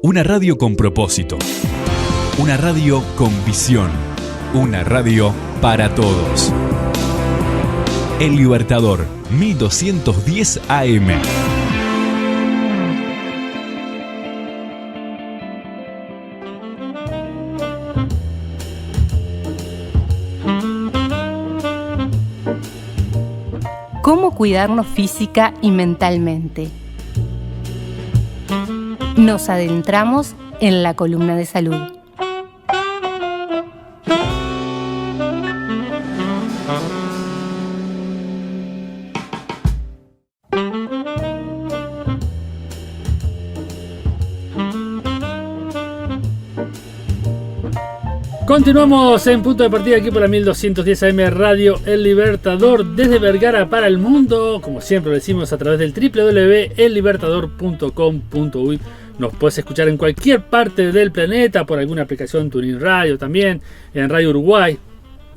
Una radio con propósito. Una radio con visión. Una radio para todos. El Libertador, 1210 AM. ¿Cómo cuidarnos física y mentalmente? Nos adentramos en la columna de salud. Continuamos en punto de partida aquí por la 1210 AM Radio El Libertador, desde Vergara para el mundo, como siempre lo decimos, a través del www.ellibertador.com.uy. Nos puedes escuchar en cualquier parte del planeta por alguna aplicación TuneIn Radio, también en Radio Uruguay.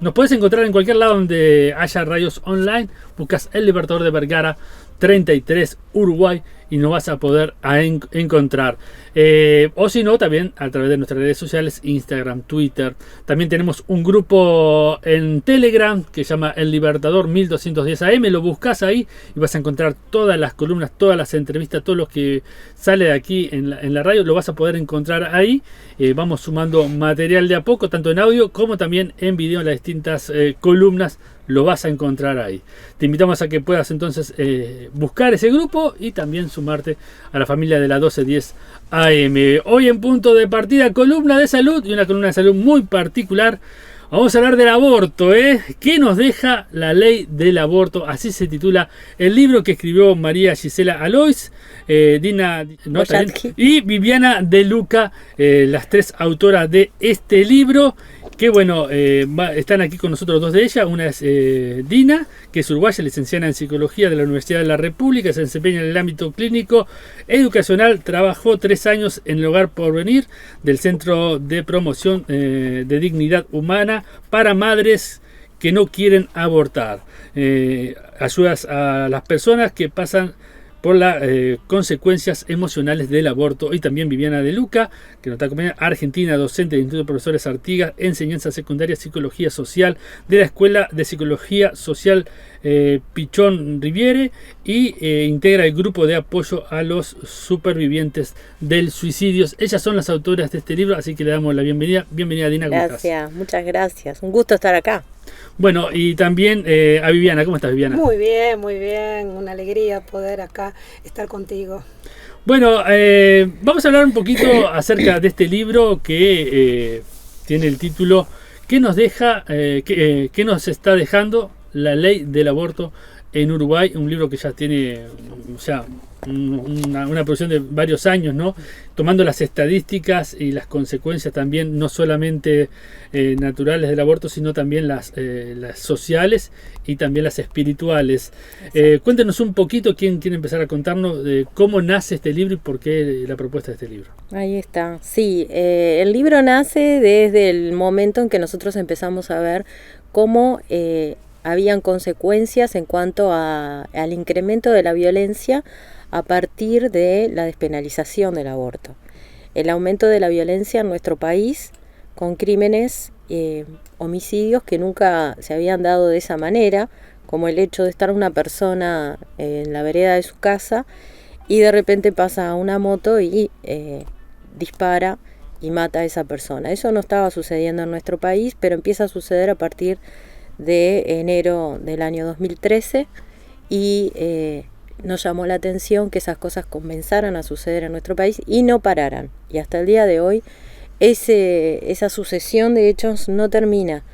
Nos puedes encontrar en cualquier lado donde haya radios online. Buscas El Libertador de Vergara 33 Uruguay y nos vas a poder encontrar. O si no, también a través de nuestras redes sociales, Instagram, Twitter. También tenemos un grupo en Telegram que se llama El Libertador 1210 AM. Lo buscas ahí y vas a encontrar todas las columnas, todas las entrevistas, todo lo que sale de aquí en la radio. Lo vas a poder encontrar ahí. Vamos sumando material de a poco, tanto en audio como también en video, en las distintas columnas. Lo vas a encontrar ahí. Te invitamos a que puedas entonces buscar ese grupo y también sumarte a la familia de la 1210 AM. Hoy en punto de partida, columna de salud y una columna de salud muy particular. Vamos a hablar del aborto, ¿Qué nos deja la ley del aborto? Así se titula el libro que escribió María Gisela Alois, Dina y Viviana De Luca, las tres autoras de este libro. Que bueno, están aquí con nosotros dos de ellas. Una es Dina, que es uruguaya, licenciada en Psicología de la Universidad de la República, se desempeña en el ámbito clínico educacional, trabajó 3 años en el Hogar Porvenir del Centro de Promoción de Dignidad Humana para madres que no quieren abortar. Ayudas a las personas que pasan por las consecuencias emocionales del aborto. Y también Viviana De Luca, que nos está acompañando, argentina, docente del Instituto de Profesores Artigas, enseñanza secundaria, psicología social, de la Escuela de Psicología Social Pichón Riviere, y integra el grupo de apoyo a los supervivientes del suicidio. Ellas son las autoras de este libro, así que le damos la bienvenida. Bienvenida, Dina. Gracias, muchas gracias. Un gusto estar acá. Bueno, y también a Viviana. ¿Cómo estás, Viviana? Muy bien. Una alegría poder acá estar contigo. Bueno, vamos a hablar un poquito acerca de este libro que tiene el título ¿Qué nos deja, qué nos está dejando la ley del aborto en Uruguay? Un libro que ya tiene una producción de varios años, ¿no? Tomando las estadísticas y las consecuencias también, no solamente naturales del aborto, sino también las sociales y también las espirituales. Cuéntenos un poquito, ¿quién quiere empezar a contarnos de cómo nace este libro y por qué la propuesta de este libro? Ahí está. Sí, el libro nace desde el momento en que nosotros empezamos a ver cómo habían consecuencias en cuanto al incremento de la violencia a partir de la despenalización del aborto. El aumento de la violencia en nuestro país, con crímenes, homicidios que nunca se habían dado de esa manera, como el hecho de estar una persona en la vereda de su casa y de repente pasa una moto y dispara y mata a esa persona. Eso no estaba sucediendo en nuestro país, pero empieza a suceder a partir de enero del año 2013 y nos llamó la atención que esas cosas comenzaran a suceder en nuestro país y no pararan. Y hasta el día de hoy esa sucesión de hechos no termina.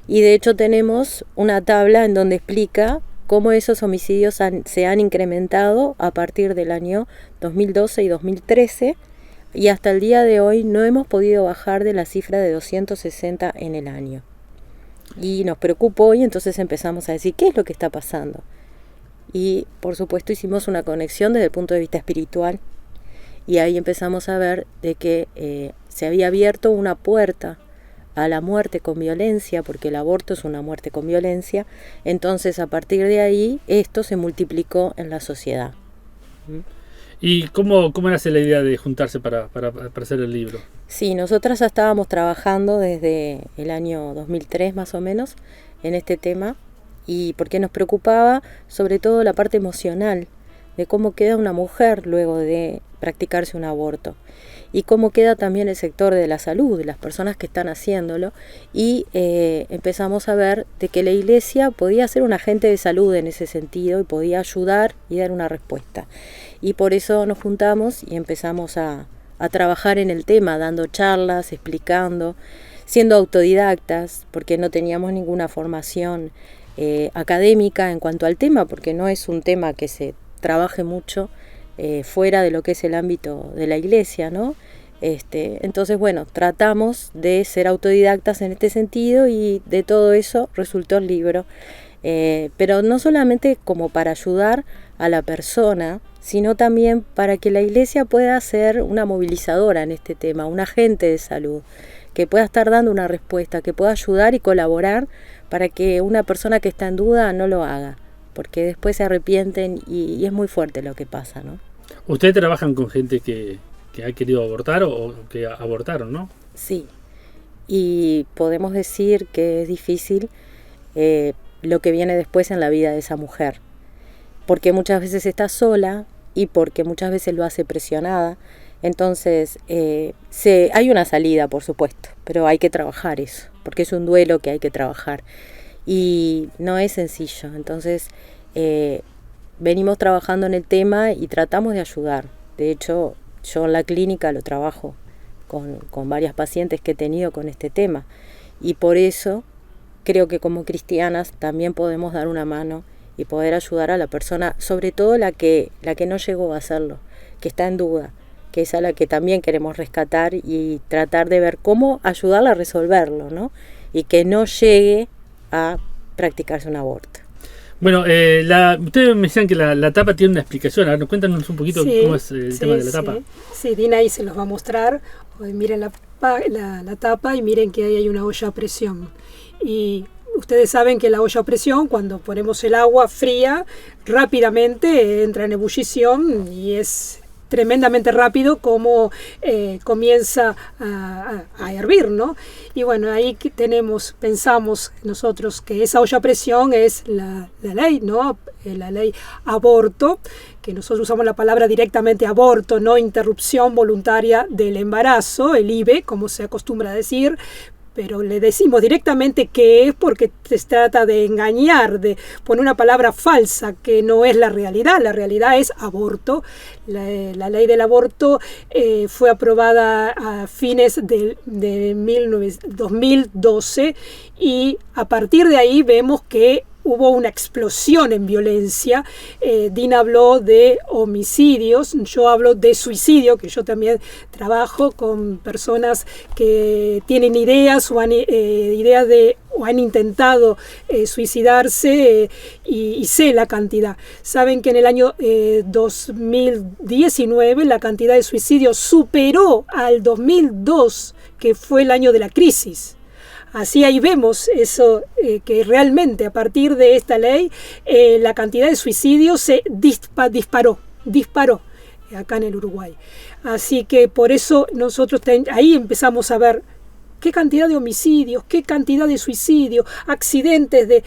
Y de hecho tenemos una tabla en donde explica cómo esos homicidios se han incrementado a partir del año 2012 y 2013 y hasta el día de hoy no hemos podido bajar de la cifra de 260 en el año. Y nos preocupó y entonces empezamos a decir, ¿qué es lo que está pasando? Y por supuesto hicimos una conexión desde el punto de vista espiritual y ahí empezamos a ver de que se había abierto una puerta a la muerte con violencia, porque el aborto es una muerte con violencia. Entonces a partir de ahí esto se multiplicó en la sociedad. ¿Y cómo nace la idea de juntarse para hacer el libro? Sí, nosotras ya estábamos trabajando desde el año 2003 más o menos en este tema, y porque nos preocupaba sobre todo la parte emocional de cómo queda una mujer luego de practicarse un aborto y cómo queda también el sector de la salud, de las personas que están haciéndolo, y empezamos a ver de que la Iglesia podía ser un agente de salud en ese sentido y podía ayudar y dar una respuesta. Y por eso nos juntamos y empezamos a trabajar en el tema, dando charlas, explicando, siendo autodidactas, porque no teníamos ninguna formación académica en cuanto al tema, porque no es un tema que se trabaje mucho fuera de lo que es el ámbito de la Iglesia, ¿no? Entonces, bueno, tratamos de ser autodidactas en este sentido y de todo eso resultó el libro. Pero no solamente como para ayudar a la persona, sino también para que la Iglesia pueda ser una movilizadora en este tema, un agente de salud, que pueda estar dando una respuesta, que pueda ayudar y colaborar para que una persona que está en duda no lo haga, porque después se arrepienten y es muy fuerte lo que pasa, ¿no? ¿Ustedes trabajan con gente que ha querido abortar o que abortaron, no? Sí, y podemos decir que es difícil lo que viene después en la vida de esa mujer, porque muchas veces está sola y porque muchas veces lo hace presionada. Entonces hay una salida, por supuesto, pero hay que trabajar eso, porque es un duelo que hay que trabajar y no es sencillo. Entonces venimos trabajando en el tema y tratamos de ayudar. De hecho, yo en la clínica lo trabajo con varias pacientes que he tenido con este tema, y por eso creo que como cristianas también podemos dar una mano y poder ayudar a la persona, sobre todo la que no llegó a hacerlo, que está en duda, que es a la que también queremos rescatar y tratar de ver cómo ayudarla a resolverlo, ¿no? Y que no llegue a practicarse un aborto. Bueno, ustedes me decían que la tapa tiene una explicación. A ver, cuéntanos un poquito cómo es el tema de la tapa. Sí, Dina ahí se los va a mostrar. Miren la tapa y miren que ahí hay una olla a presión. Y ustedes saben que la olla a presión, cuando ponemos el agua fría, rápidamente entra en ebullición y es tremendamente rápido como comienza a hervir, ¿no? Y bueno, ahí pensamos nosotros que esa olla a presión es la ley, ¿no? La ley aborto, que nosotros usamos la palabra directamente aborto, no interrupción voluntaria del embarazo, el IVE, como se acostumbra a decir, pero le decimos directamente qué es porque se trata de engañar, de poner una palabra falsa que no es la realidad es aborto. La ley del aborto fue aprobada a fines de 2012 y a partir de ahí vemos que hubo una explosión en violencia. Dina habló de homicidios, yo hablo de suicidio, que yo también trabajo con personas que tienen ideas o han intentado suicidarse y sé la cantidad. Saben que en el año 2019 la cantidad de suicidios superó al 2002, que fue el año de la crisis. Así ahí vemos eso, que realmente a partir de esta ley la cantidad de suicidios se disparó acá en el Uruguay. Así que por eso nosotros ahí empezamos a ver qué cantidad de homicidios, qué cantidad de suicidios, accidentes de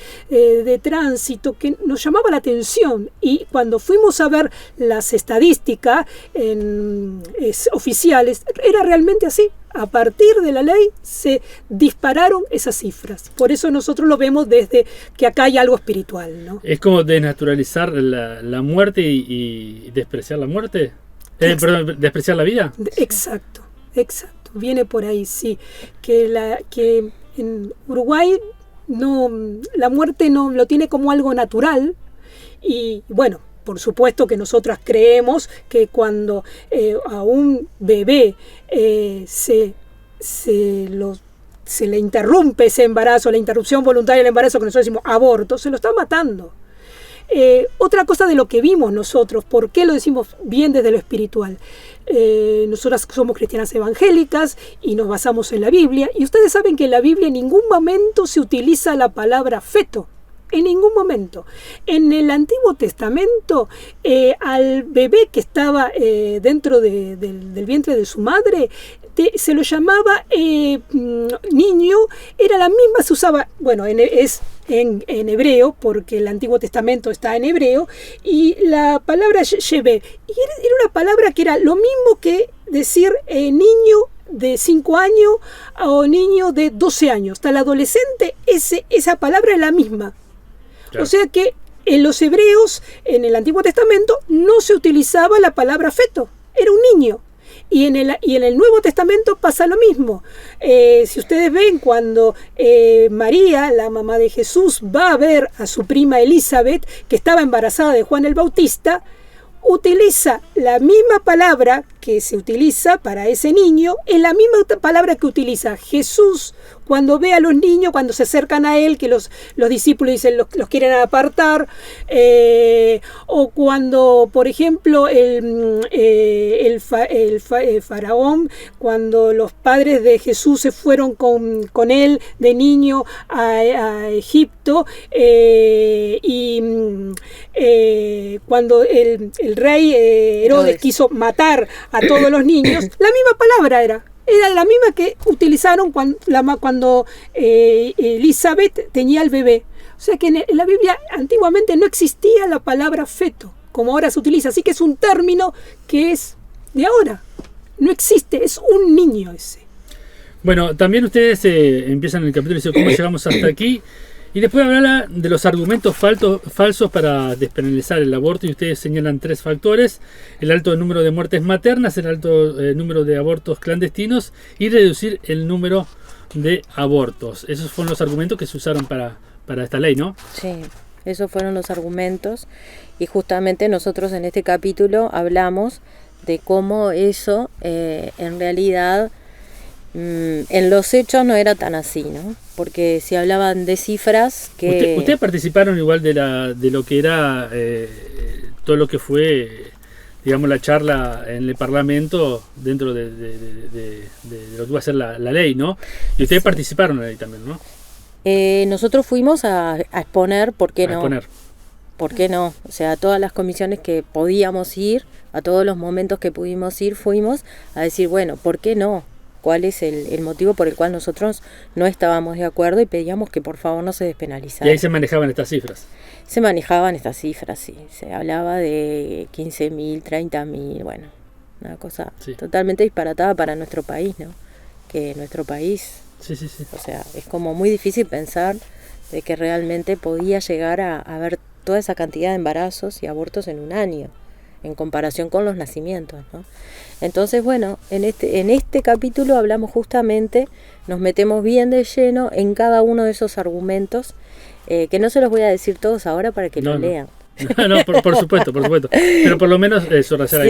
tránsito, que nos llamaba la atención. Y cuando fuimos a ver las estadísticas oficiales, era realmente así. A partir de la ley se dispararon esas cifras. Por eso nosotros lo vemos desde que acá hay algo espiritual, ¿no? Es como desnaturalizar la muerte y despreciar la muerte. Perdón, despreciar la vida. Exacto. Viene por ahí, sí. Que en Uruguay la muerte no lo tiene como algo natural. Y bueno, por supuesto que nosotras creemos que cuando a un bebé se le interrumpe ese embarazo, la interrupción voluntaria del embarazo, que nosotros decimos aborto, se lo está matando. Otra cosa de lo que vimos nosotros, ¿por qué lo decimos bien desde lo espiritual? Nosotras somos cristianas evangélicas y nos basamos en la Biblia, y ustedes saben que en la Biblia en ningún momento se utiliza la palabra feto. en ningún momento. En el Antiguo Testamento, al bebé que estaba dentro del vientre de su madre, se lo llamaba niño, era la misma, se usaba, bueno, es en hebreo, porque el Antiguo Testamento está en hebreo, y la palabra Shebe, y era una palabra que era lo mismo que decir niño de 5 años o niño de 12 años. Hasta el adolescente, esa palabra es la misma. Claro. O sea que en los hebreos, en el Antiguo Testamento, no se utilizaba la palabra feto, era un niño. Y en el Nuevo Testamento pasa lo mismo. Si ustedes ven, cuando María, la mamá de Jesús, va a ver a su prima Elizabeth, que estaba embarazada de Juan el Bautista, utiliza la misma palabra que se utiliza para ese niño, es la misma palabra que utiliza Jesús cuando ve a los niños, cuando se acercan a él, que los discípulos dicen los quieren apartar, o cuando, por ejemplo, el faraón, cuando los padres de Jesús se fueron con él de niño a Egipto, y cuando el rey Herodes quiso matar a todos los niños, la misma palabra era la misma que utilizaron cuando Elizabeth tenía el bebé. O sea que en la Biblia antiguamente no existía la palabra feto, como ahora se utiliza. Así que es un término que es de ahora. No existe, es un niño ese. Bueno, también ustedes empiezan el capítulo diciendo cómo llegamos hasta aquí. Y después habla de los argumentos falsos para despenalizar el aborto, y ustedes señalan 3 factores: el alto número de muertes maternas, el alto número de abortos clandestinos y reducir el número de abortos. Esos fueron los argumentos que se usaron para esta ley, ¿no? Sí, esos fueron los argumentos, y justamente nosotros en este capítulo hablamos de cómo eso en realidad en los hechos no era tan así, ¿no? Porque si hablaban de cifras que... ¿Ustedes participaron igual de lo que era todo lo que fue, digamos, la charla en el Parlamento dentro de lo que va a ser la ley, ¿no? Y ustedes participaron en la ley también, ¿no? Nosotros fuimos a exponer, ¿por qué no? ¿Por qué no? O sea, a todas las comisiones que podíamos ir, a todos los momentos que pudimos ir, fuimos a decir, bueno, ¿por qué no? ¿Cuál es el motivo por el cual nosotros no estábamos de acuerdo y pedíamos que por favor no se despenalizara? ¿Y ahí se manejaban estas cifras? Se manejaban estas cifras, sí. Se hablaba de 15.000, 30.000, bueno, una cosa totalmente disparatada para nuestro país, ¿no? Que nuestro país, o sea, es como muy difícil pensar de que realmente podía llegar a haber toda esa cantidad de embarazos y abortos en un año, en comparación con los nacimientos, ¿no? Entonces, bueno, en este capítulo hablamos justamente, nos metemos bien de lleno en cada uno de esos argumentos, que no se los voy a decir todos ahora para que lo lean. No, por supuesto, pero por lo menos subrayar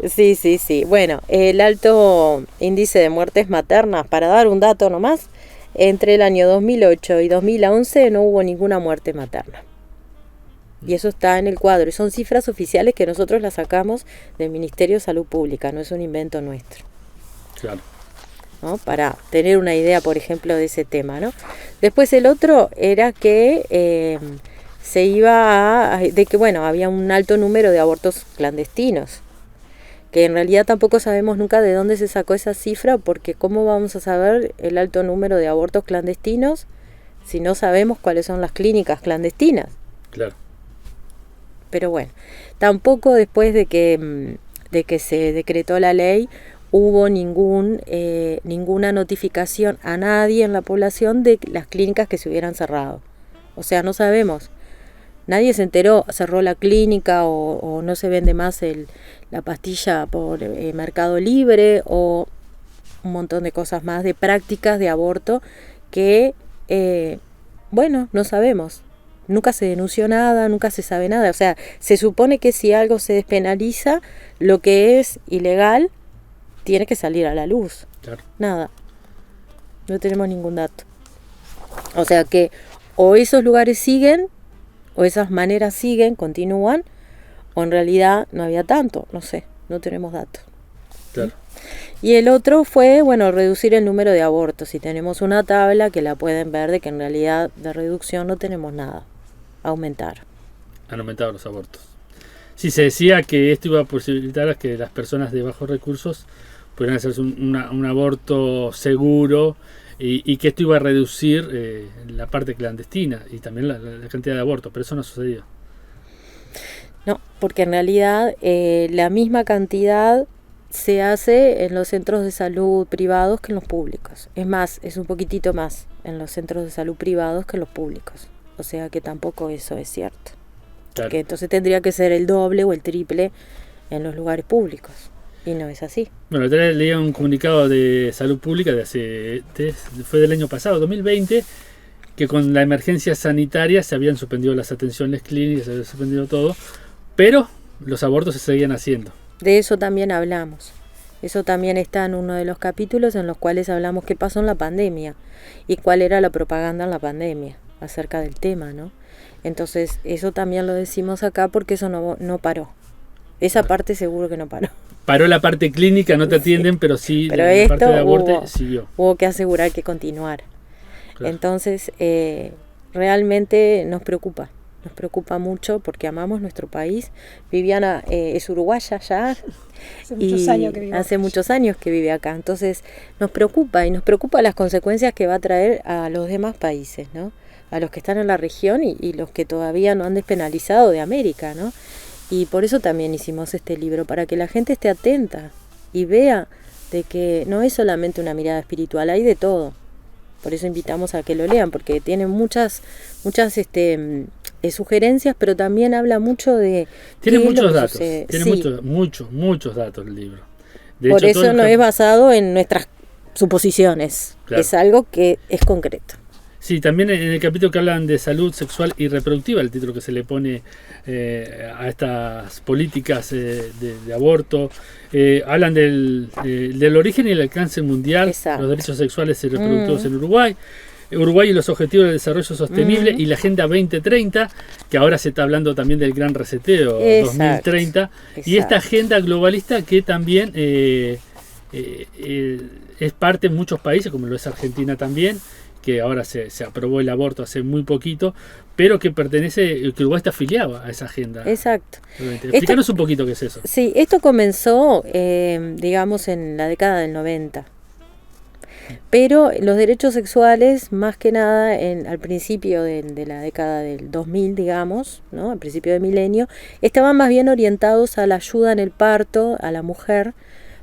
Sí. Bueno, el alto índice de muertes maternas, para dar un dato nomás, entre el año 2008 y 2011 no hubo ninguna muerte materna. Y eso está en el cuadro, y son cifras oficiales que nosotros las sacamos del Ministerio de Salud Pública, no es un invento nuestro. Claro. ¿No? Para tener una idea, por ejemplo, de ese tema, ¿no? Después el otro era que se iba de que, bueno, había un alto número de abortos clandestinos, que en realidad tampoco sabemos nunca de dónde se sacó esa cifra, porque ¿cómo vamos a saber el alto número de abortos clandestinos si no sabemos cuáles son las clínicas clandestinas? Claro. Pero bueno, tampoco después de que se decretó la ley hubo ninguna notificación a nadie en la población de las clínicas que se hubieran cerrado. O sea, no sabemos. Nadie se enteró, cerró la clínica o no se vende más la pastilla por Mercado Libre, o un montón de cosas más, de prácticas de aborto que, bueno, no sabemos. Nunca se denunció nada, nunca se sabe nada. O sea, se supone que si algo se despenaliza, lo que es ilegal tiene que salir a la luz. Claro. Nada. No tenemos ningún dato. O sea que o esos lugares siguen, o esas maneras siguen, continúan, o en realidad no había tanto. No sé, no tenemos datos. Claro. Y el otro fue, bueno, reducir el número de abortos. Y tenemos una tabla que la pueden ver de que en realidad de reducción no tenemos nada. aumentar. Han aumentado los abortos. Sí, se decía que esto iba a posibilitar a que las personas de bajos recursos pudieran hacerse un aborto seguro y que esto iba a reducir la parte clandestina y también la cantidad de abortos, pero eso no ha sucedido. No, porque en realidad la misma cantidad se hace en los centros de salud privados que en los públicos. Es más, es un poquitito más en los centros de salud privados que en los públicos. O sea que tampoco eso es cierto. Claro. Porque entonces tendría que ser el doble o el triple en los lugares públicos. Y no es así. Bueno, otra vez leía un comunicado de salud pública fue del año pasado, 2020, que con la emergencia sanitaria se habían suspendido las atenciones clínicas, se había suspendido todo, pero los abortos se seguían haciendo. De eso también hablamos. Eso también está en uno de los capítulos en los cuales hablamos qué pasó en la pandemia y cuál era la propaganda en la pandemia acerca del tema, ¿no? Entonces, eso también lo decimos acá porque eso no paró. Esa parte seguro que no paró. Paró la parte clínica, no te atienden, pero sí pero la parte de aborto siguió. Hubo que asegurar que continuara. Claro. Entonces, realmente nos preocupa mucho porque amamos nuestro país. Viviana es uruguaya ya. Hace muchos años que vive acá. Entonces, nos preocupa y nos preocupa las consecuencias que va a traer a los demás países, ¿no? A los que están en la región y los que todavía no han despenalizado de América, ¿no? Y por eso también hicimos este libro, para que la gente esté atenta y vea de que no es solamente una mirada espiritual, hay de todo. Por eso invitamos a que lo lean, porque tiene muchas sugerencias, pero también habla mucho de... Tiene muchos datos, muchos datos el libro. De por hecho, eso no es basado en nuestras suposiciones, claro. Es algo que es concreto. Sí, también en el capítulo que hablan de salud sexual y reproductiva, el título que se le pone a estas políticas de aborto, hablan del origen y el alcance mundial, exacto. Los derechos sexuales y reproductivos en Uruguay y los objetivos de desarrollo sostenible y la Agenda 2030, que ahora se está hablando también del Gran Reseteo 2030, exacto. Y esta agenda globalista que también es parte en muchos países, como lo es Argentina también, que ahora se aprobó el aborto hace muy poquito, pero que que Uruguay está afiliado a esa agenda. Exacto. Explícanos un poquito qué es eso. Sí, esto comenzó, digamos, en la década del 90. Pero los derechos sexuales, más que nada, al principio de la década del 2000, digamos, ¿no? Al principio del milenio, estaban más bien orientados a la ayuda en el parto a la mujer,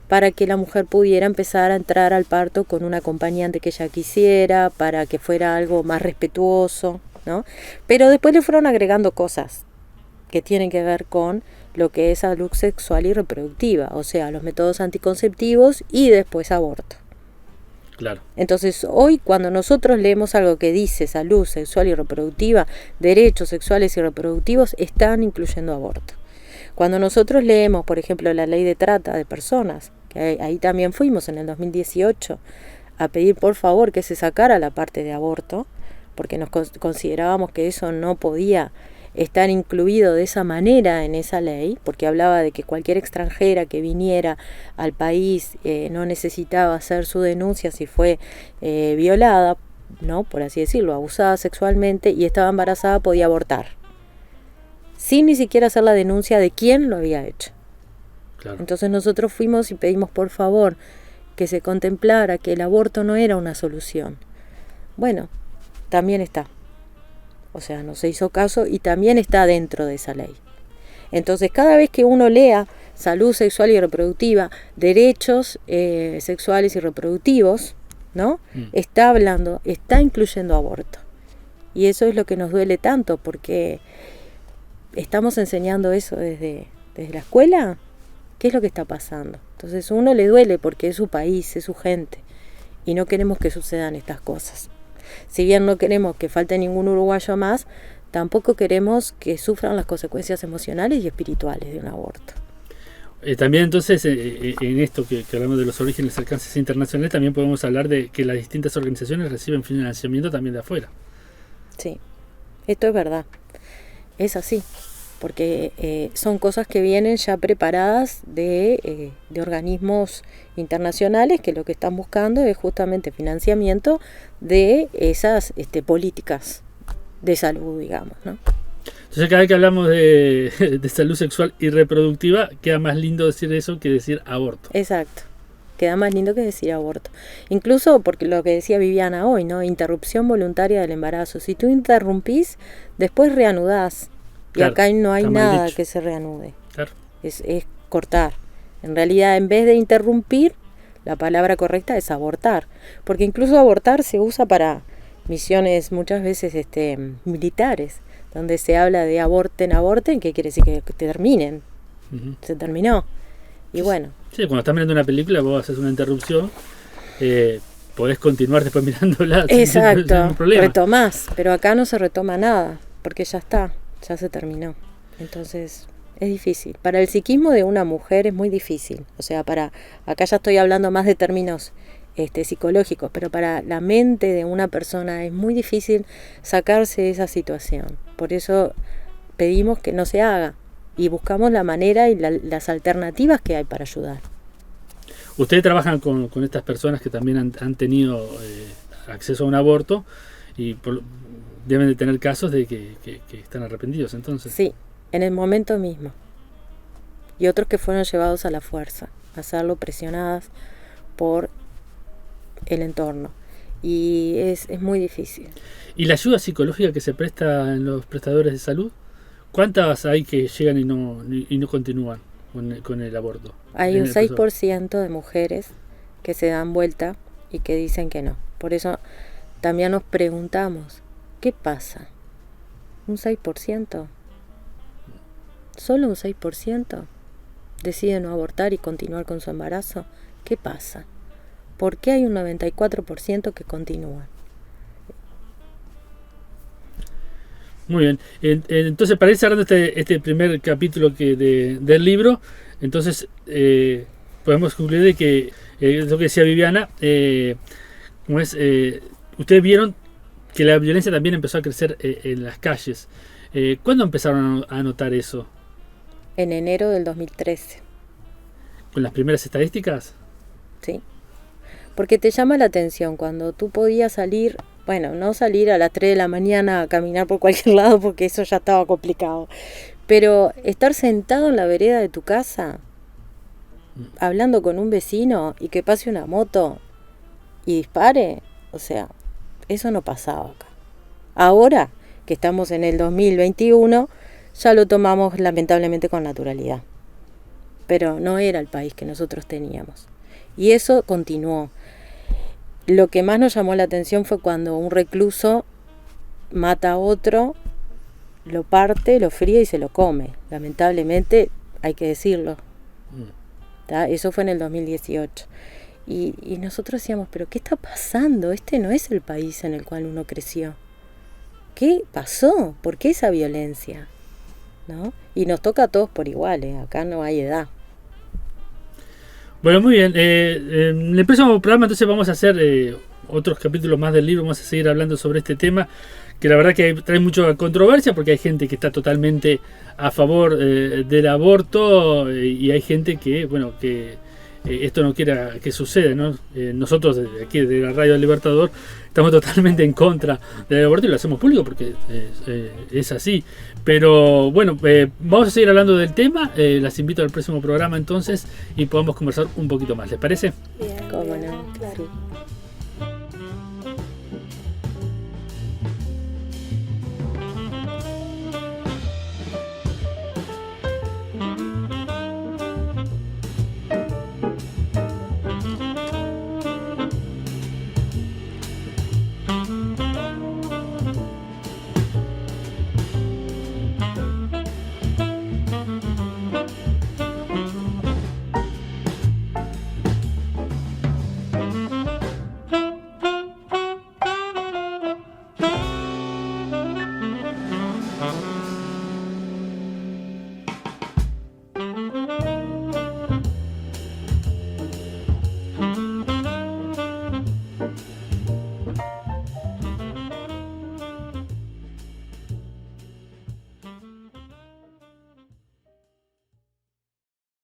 para que la mujer pudiera empezar a entrar al parto con un acompañante que ella quisiera, para que fuera algo más respetuoso, ¿no? Pero después le fueron agregando cosas que tienen que ver con lo que es salud sexual y reproductiva, o sea, los métodos anticonceptivos y después aborto. Claro. Entonces, hoy cuando nosotros leemos algo que dice salud sexual y reproductiva, derechos sexuales y reproductivos, están incluyendo aborto. Cuando nosotros leemos, por ejemplo, la ley de trata de personas, que ahí también fuimos en el 2018 a pedir por favor que se sacara la parte de aborto, porque nos considerábamos que eso no podía estar incluido de esa manera en esa ley, porque hablaba de que cualquier extranjera que viniera al país no necesitaba hacer su denuncia si fue violada, ¿no? Por así decirlo, abusada sexualmente y estaba embarazada, podía abortar, sin ni siquiera hacer la denuncia de quién lo había hecho. Claro. Entonces nosotros fuimos y pedimos por favor que se contemplara que el aborto no era una solución. Bueno, también está. O sea, no se hizo caso y también está dentro de esa ley. Entonces cada vez que uno lea salud sexual y reproductiva, derechos sexuales y reproductivos, ¿no? Está hablando, está incluyendo aborto. Y eso es lo que nos duele tanto, porque estamos enseñando eso desde la escuela. ¿Qué es lo que está pasando? Entonces a uno le duele porque es su país, es su gente, y no queremos que sucedan estas cosas. Si bien no queremos que falte ningún uruguayo más, tampoco queremos que sufran las consecuencias emocionales y espirituales de un aborto. También entonces en esto que hablamos de los orígenes y alcances internacionales, también podemos hablar de que las distintas organizaciones reciben financiamiento también de afuera. Sí, esto es verdad, es así, porque son cosas que vienen ya preparadas de organismos internacionales que lo que están buscando es justamente financiamiento de esas políticas de salud, digamos, ¿no? Entonces cada vez que hablamos de salud sexual y reproductiva, queda más lindo decir eso que decir aborto. Exacto. Queda más lindo que decir aborto. Incluso porque lo que decía Viviana hoy, ¿no? Interrupción voluntaria del embarazo. Si tú interrumpís, después reanudás. Y Claro, acá no hay está mal nada dicho. que se reanude. Claro. Es cortar. En realidad, en vez de interrumpir, la palabra correcta es abortar. Porque incluso abortar se usa para misiones muchas veces militares, donde se habla de aborten, que quiere decir que terminen. Ujú. Se terminó. Y bueno, Sí, cuando estás mirando una película, vos haces una interrupción, podés continuar después mirándola sin exacto, ningún problema. retomás, pero acá no se retoma nada, porque ya está, ya se terminó. Entonces, es difícil. Para el psiquismo de una mujer es muy difícil. O sea, acá ya estoy hablando más de términos psicológicos, pero para la mente de una persona es muy difícil sacarse de esa situación. Por eso pedimos que no se haga y buscamos la manera y las alternativas que hay para ayudar. Ustedes trabajan con estas personas que también han tenido acceso a un aborto y deben de tener casos de que están arrepentidos entonces. Sí, en el momento mismo. Y otros que fueron llevados a la fuerza, a hacerlo presionadas por el entorno. Y es muy difícil. ¿Y la ayuda psicológica que se presta en los prestadores de salud? ¿Cuántas hay que llegan y no continúan con el aborto? Hay En un el proceso. 6% de mujeres que se dan vuelta y que dicen que no. Por eso también nos preguntamos, ¿qué pasa? ¿Un 6%? ¿Solo un 6% decide no abortar y continuar con su embarazo? ¿Qué pasa? ¿Por qué hay un 94% que continúa? Muy bien. Entonces, para ir cerrando este primer capítulo del libro, entonces podemos concluir de que lo que decía Viviana, ustedes vieron que la violencia también empezó a crecer en las calles. ¿Cuándo empezaron a notar eso? En enero del 2013, ¿Con las primeras estadísticas? ¿sí? Porque te llama la atención cuando tú podías salir, bueno, no salir a las 3 de la mañana a caminar por cualquier lado porque eso ya estaba complicado, pero estar sentado en la vereda de tu casa, hablando con un vecino y que pase una moto y dispare, o sea, eso no pasaba acá. Ahora que estamos en el 2021, ya lo tomamos lamentablemente con naturalidad, pero no era el país que nosotros teníamos. Y eso continuó. Lo que más nos llamó la atención fue cuando un recluso mata a otro, lo parte, lo fríe y se lo come. Lamentablemente, hay que decirlo. ¿Tá? Eso fue en el 2018. Y nosotros decíamos, ¿pero qué está pasando? Este no es el país en el cual uno creció. ¿Qué pasó? ¿Por qué esa violencia? ¿No? Y nos toca a todos por igual, acá no hay edad. Bueno, muy bien. En el próximo programa entonces vamos a hacer otros capítulos más del libro, vamos a seguir hablando sobre este tema, que la verdad que trae mucha controversia porque hay gente que está totalmente a favor del aborto y hay gente que, bueno, que esto no quiera que suceda, ¿no? Nosotros aquí de la Radio del Libertador estamos totalmente en contra del aborto y lo hacemos público porque es así. Pero bueno, vamos a seguir hablando del tema. Las invito al próximo programa entonces y podamos conversar un poquito más. ¿Les parece? Bien, ¿Cómo bien, no? claro. Sí.